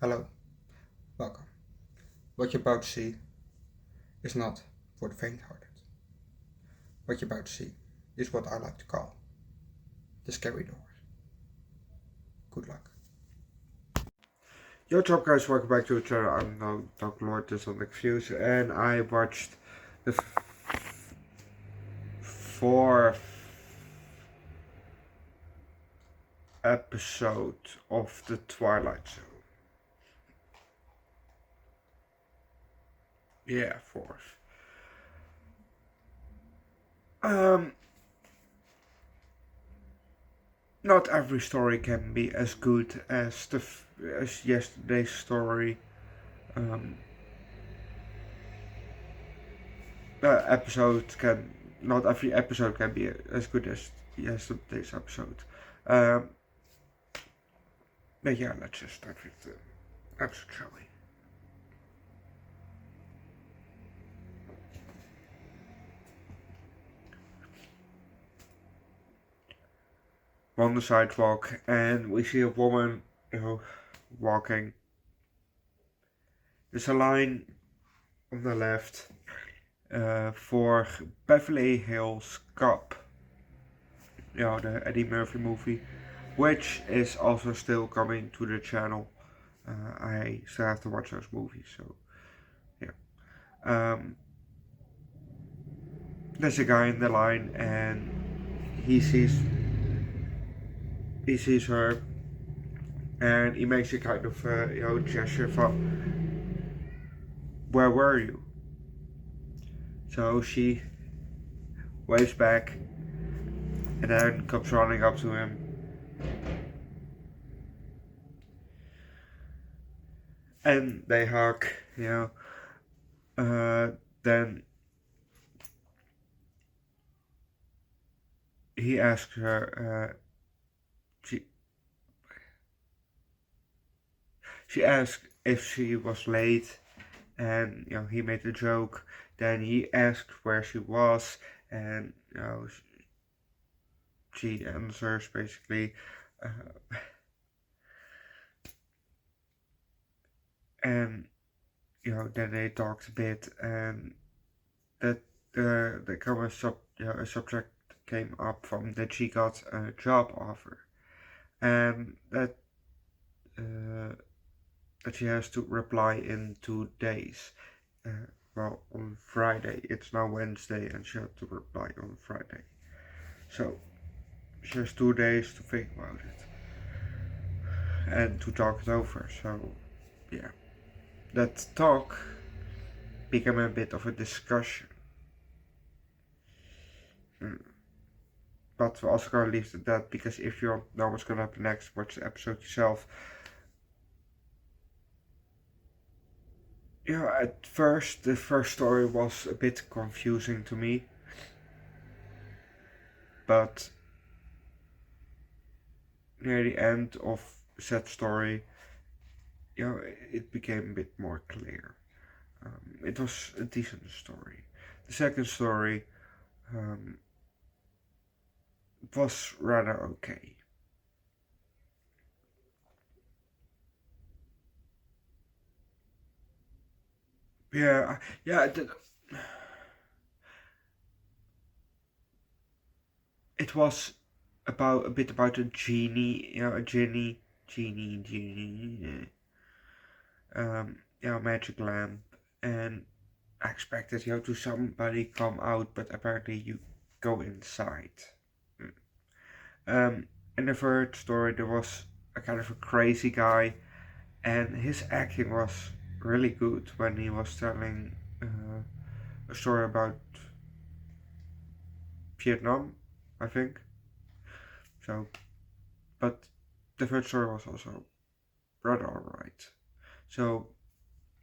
Hello, welcome. What you're about to see is not for the faint-hearted. What you're about to see is what I like to call the scary doors. Good luck. Yo, what's up guys, welcome back to the channel. I'm now Dog Lord, this on Excuse, and I watched the fourth episode of the Twilight Zone. Yeah, fourth. Not every story can be as good as as yesterday's story. Episode can not every episode can be as good as yesterday's episode. Um, but yeah, let's just start with the episode, shall we? We're on the sidewalk and we see a woman, walking. There's a line on the left for Beverly Hills Cop, the Eddie Murphy movie, which is also still coming to the channel. I still have to watch those movies, so yeah. There's a guy in the line and he sees her and he makes a kind of gesture from, where were you? So she waves back and then comes running up to him and they hug. Then he asks her, she asked if she was late, and he made a joke. Then he asked where she was, and she answers basically, and then they talked a bit, and that the common subject came up from that she got a job offer, and that she has to reply in 2 days. Well, on Friday. It's now Wednesday, and she had to reply on Friday. So she has 2 days to think about it and to talk it over. So yeah, that talk became a bit of a discussion. But we're also gonna leave it at that, because if you don't know what's gonna happen next, watch the episode yourself. At first, the first story was a bit confusing to me, but near the end of said story, it became a bit more clear. It was a decent story. The second story was rather okay. Yeah, it was a bit about a genie, genie, magic lamp, and I expected to somebody come out, but apparently you go inside. In the third story, there was a kind of a crazy guy, and his acting was really good when he was telling a story about Vietnam, I think. So, but the third story was also rather alright. So,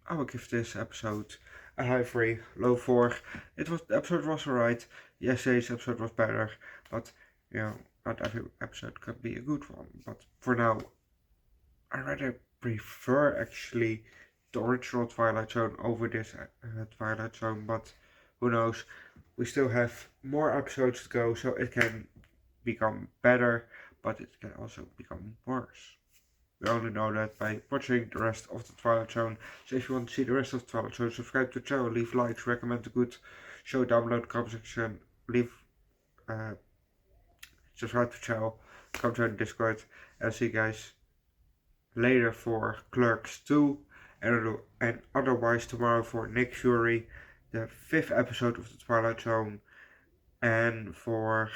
I will give this episode a high 3, low 4. The episode was alright. Yesterday's episode was better, but not every episode could be a good one. But for now, I rather prefer actually the original Twilight Zone over this Twilight Zone, but who knows? We still have more episodes to go, so it can become better, but it can also become worse. We only know that by watching the rest of the Twilight Zone. So if you want to see the rest of the Twilight Zone, subscribe to the channel, leave likes, recommend a good show down below in the comment section, subscribe to the channel, come join the Discord, and see you guys later for Clerks 2, and otherwise tomorrow for Nick Fury, the 5th episode of the Twilight Zone, and for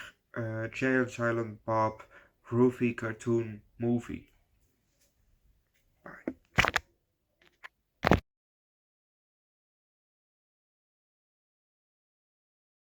Jay and Silent Bob groovy cartoon movie. Bye.